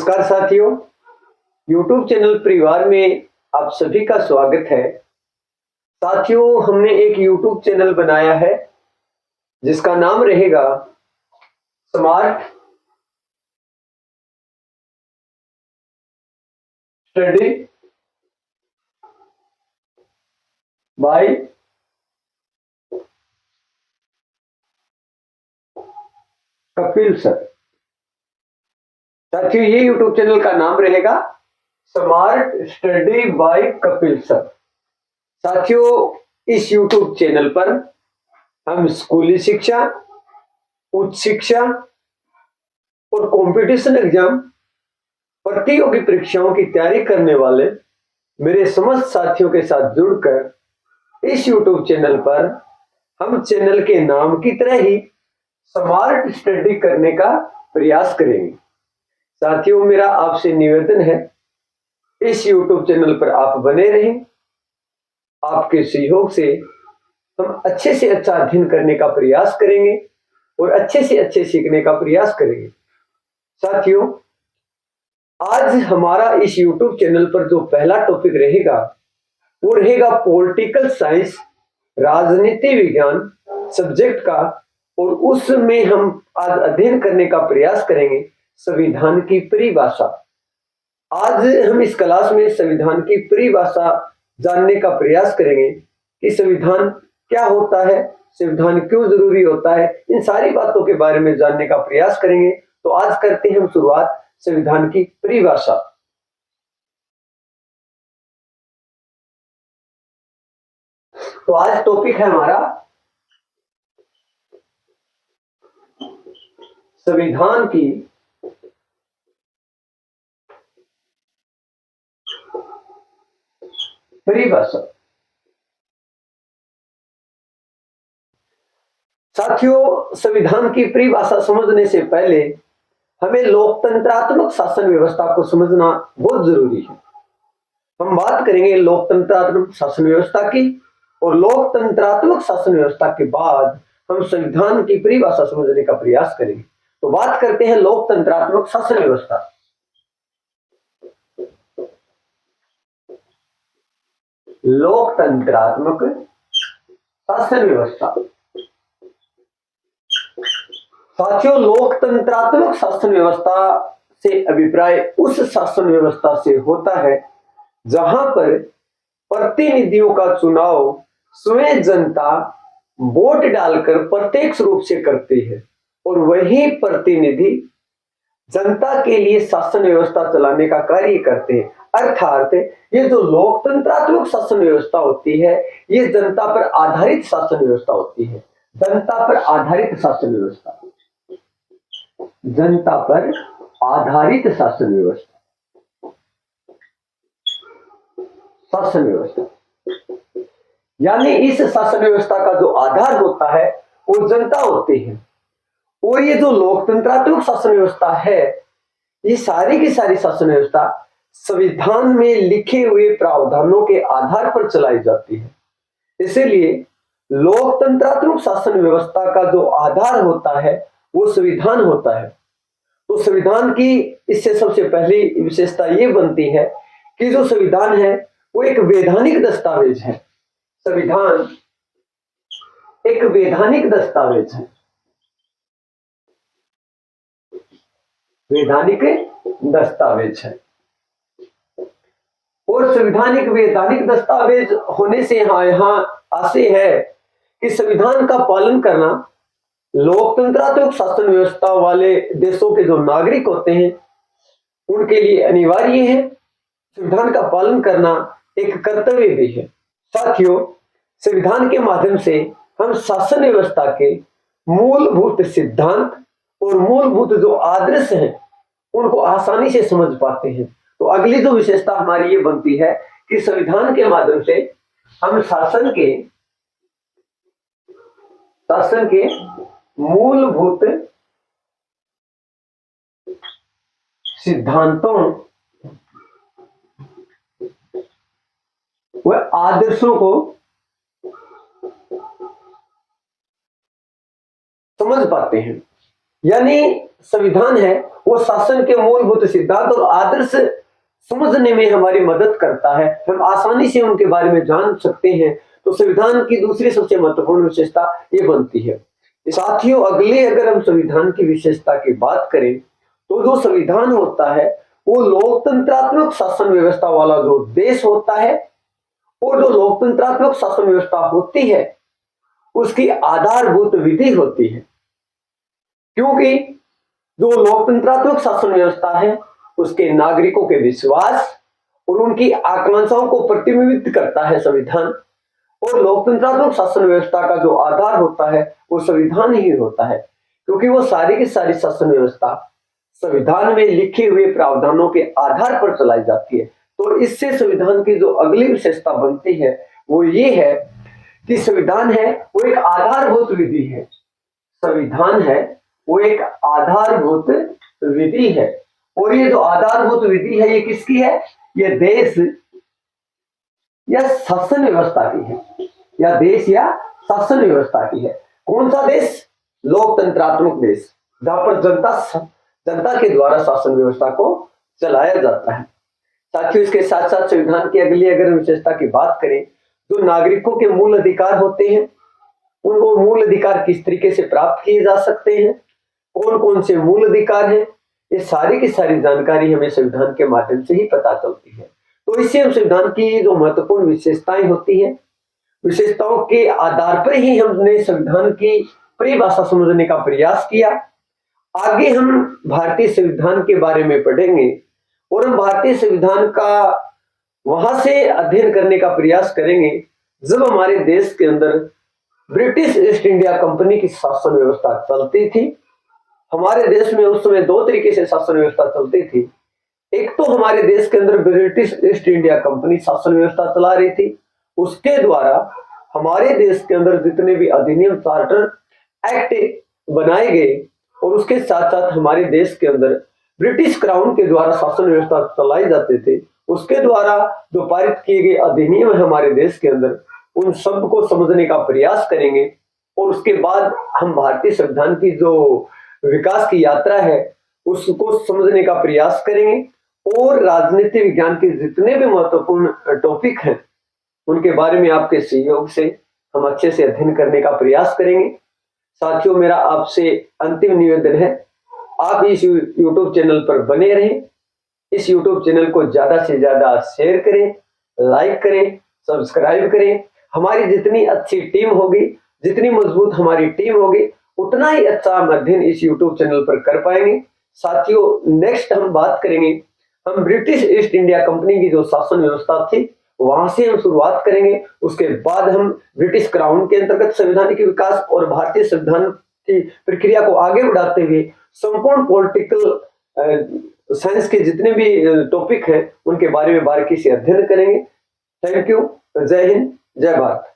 नमस्कार साथियों, YouTube channel परिवार में आप सभी का स्वागत है। साथियों, हमने एक YouTube चैनल बनाया है जिसका नाम रहेगा smart study bye Kapil sir. साथियों, ये YouTube चैनल का नाम रहेगा smart study bye Kapil sir. साथियों, इस YouTube चैनल पर हम स्कूली शिक्षा, उच्च शिक्षा और कंपटीशन एग्जाम, प्रतियोगी परीक्षाओं की तैयारी करने वाले मेरे समस्त साथियों के साथ जुड़कर इस YouTube चैनल पर हम चैनल के नाम की तरह ही स्मार्ट स्टडी करने का प्रयास करेंगे। साथियों, मेरा आपसे निवेदन है, इस YouTube चैनल पर आप बने रहें। आपके सहयोग से हम अच्छे से अच्छा अध्ययन करने का प्रयास करेंगे और अच्छे से अच्छे सीखने का प्रयास करेंगे। साथियों, आज हमारा इस YouTube चैनल पर जो पहला टॉपिक रहेगा वो रहेगा पॉलिटिकल साइंस, राजनीति विज्ञान सब्जेक्ट का, और उसमें हम आज अध्ययन करने का प्रयास करेंगे संविधान की परिभाषा। आज हम इस क्लास में संविधान की परिभाषा जानने का प्रयास करेंगे कि संविधान क्या होता है, संविधान क्यों जरूरी होता है, इन सारी बातों के बारे में जानने का प्रयास करेंगे। तो आज करते हैं हम शुरुआत संविधान की परिभाषा। तो आज टॉपिक है हमारा संविधान की परिभाषा। साथियों, संविधान की परिभाषा समझने से पहले हमें लोकतंत्रात्मक शासन व्यवस्था को समझना बहुत जरूरी है। हम बात करेंगे लोकतंत्रात्मक शासन व्यवस्था की, और लोकतंत्रात्मक शासन व्यवस्था के बाद हम संविधान की परिभाषा समझने का प्रयास करेंगे। तो बात करते हैं लोकतंत्रात्मक शासन व्यवस्था। लोकतंत्रात्मक शासन व्यवस्था। साथियों, लोकतंत्रात्मक शासन व्यवस्था से अभिप्राय उस शासन व्यवस्था से होता है जहां पर प्रतिनिधियों का चुनाव स्वयं जनता वोट डालकर प्रत्यक्ष रूप से करती है, और वही प्रतिनिधि जनता के लिए शासन व्यवस्था चलाने का कार्य करते हैं। अर्थात ये जो लोकतंत्रात्मक शासन व्यवस्था होती है, ये जनता पर आधारित शासन व्यवस्था होती है। जनता पर आधारित शासन व्यवस्था, जनता पर आधारित शासन व्यवस्था, शासन व्यवस्था यानी इस शासन व्यवस्था का जो आधार होता है वो जनता होती है। और ये जो लोकतंत्रात्मक शासन व्यवस्था है, ये सारी की सारी शासन व्यवस्था संविधान में लिखे हुए प्रावधानों के आधार पर चलाई जाती है। इसीलिए लोकतंत्रात्मक शासन व्यवस्था का जो आधार होता है वो संविधान होता है। तो संविधान की इससे सबसे पहली विशेषता ये बनती है कि जो संविधान है वो एक वैधानिक दस्तावेज है। संविधान एक वैधानिक दस्तावेज है, वैधानिक दस्तावेज है। और संविधान एक वैधानिक दस्तावेज होने से यहाँ आशय है कि संविधान का पालन करना लोकतंत्रात्मक शासन व्यवस्था वाले देशों के जो नागरिक होते हैं उनके लिए अनिवार्य है। संविधान का पालन करना एक कर्तव्य भी है। साथियों, संविधान के माध्यम से हम शासन व्यवस्था के मूलभूत सिद्धांत और मूलभूत जो आदर्श हैं उनको आसानी से समझ पाते हैं। तो अगली जो विशेषता हमारी ये बनती है कि संविधान के माध्यम से हम शासन के मूलभूत सिद्धांतों व आदर्शों को समझ पाते हैं। यानी संविधान है वो शासन के मूलभूत सिद्धांत और आदर्श समझने में हमारी मदद करता है, हम आसानी से उनके बारे में जान सकते हैं। तो संविधान की दूसरी सबसे महत्वपूर्ण विशेषता ये बनती है। साथियों, अगले अगर हम संविधान की विशेषता की बात करें तो जो संविधान होता है वो लोकतंत्रात्मक शासन व्यवस्था वाला जो देश होता है, और जो लोकतंत्रात्मक शासन व्यवस्था होती है उसकी आधारभूत विधि होती है। क्योंकि जो लोकतंत्रात्मक शासन व्यवस्था है उसके नागरिकों के विश्वास और उनकी आकांक्षाओं को प्रतिबिंबित करता है संविधान, और लोकतंत्रात्मक शासन व्यवस्था का जो आधार होता है वो संविधान ही होता है, क्योंकि वो सारी की सारी शासन व्यवस्था संविधान में लिखे हुए प्रावधानों के आधार पर चलाई जाती है। तो इससे संविधान की जो अगली विशेषता बनती है वो ये है कि संविधान है वो एक आधारभूत विधि है। संविधान है वो एक आधारभूत विधि है, और ये जो आधारभूत विधि है ये किसकी है? ये देश या शासन व्यवस्था की है, या देश या शासन व्यवस्था की है। कौन सा देश? लोकतंत्रात्मक देश, जहां पर जनता के द्वारा शासन व्यवस्था को चलाया जाता है। साथियों, इसके साथ साथ संविधान की अगली अगर विशेषता की बात करें, जो नागरिकों के मूल अधिकार होते हैं उनको मूल अधिकार किस तरीके से प्राप्त किए जा सकते हैं, कौन कौन से मूल अधिकार हैं, ये सारी की सारी जानकारी हमें संविधान के माध्यम से ही पता चलती है। तो इससे हम संविधान की जो महत्वपूर्ण विशेषताएं होती है, विशेषताओं के आधार पर ही हमने संविधान की परिभाषा समझने का प्रयास किया। आगे हम भारतीय संविधान के बारे में पढ़ेंगे और हम भारतीय संविधान का वहां से अध्ययन करने का प्रयास करेंगे जब हमारे देश के अंदर ब्रिटिश ईस्ट इंडिया कंपनी की शासन व्यवस्था चलती थी। हमारे देश में उस समय दो तरीके से शासन व्यवस्था चलती थी। एक तो हमारे देश के अंदर ब्रिटिश ईस्ट इंडिया कंपनी शासन व्यवस्था चला रही थी, उसके द्वारा हमारे देश के अंदर जितने भी अधिनियम, चार्टर, एक्ट बनाए गए, और उसके साथ साथ हमारे देश के अंदर ब्रिटिश क्राउन के द्वारा शासन व्यवस्था चलाई जाते थे। उसके द्वारा जो पारित किए गए अधिनियम है हमारे देश के अंदर, उन सब को समझने का प्रयास करेंगे, और उसके बाद हम भारतीय संविधान की जो विकास की यात्रा है उसको समझने का प्रयास करेंगे, और राजनीति विज्ञान के जितने भी महत्वपूर्ण टॉपिक हैं उनके बारे में आपके सहयोग से हम अच्छे से अध्ययन करने का प्रयास करेंगे। साथियों, मेरा आपसे अंतिम निवेदन है, आप इस YouTube चैनल पर बने रहें। इस YouTube चैनल को ज्यादा से ज्यादा शेयर करें, लाइक करें, सब्सक्राइब करें। हमारी जितनी अच्छी टीम होगी, जितनी मजबूत हमारी टीम होगी, उतना ही अच्छा हम अध्ययन इस YouTube चैनल पर कर पाएंगे। साथियों, नेक्स्ट हम बात करेंगे, हम ब्रिटिश ईस्ट इंडिया कंपनी की जो शासन व्यवस्था थी वहां से हम शुरुआत करेंगे। उसके बाद हम ब्रिटिश क्राउन के अंतर्गत संविधान के विकास और भारतीय संविधान की प्रक्रिया को आगे बढ़ाते हुए संपूर्ण पॉलिटिकल साइंस के जितने भी टॉपिक हैं उनके बारे में बारीकी से अध्ययन करेंगे। Thank you. जय हिंद, जय भारत।